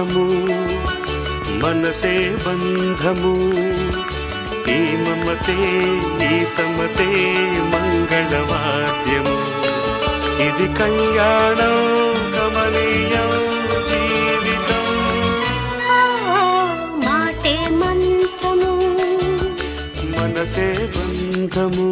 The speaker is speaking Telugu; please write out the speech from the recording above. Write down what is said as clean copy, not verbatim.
బంధము మనసే బంధము ఈ మమతే ఈ సమతే మంగళవాద్యము ఇది కళ్యాణం కమనీయం జీవితం మాటే మంత్రము మనసే బంధము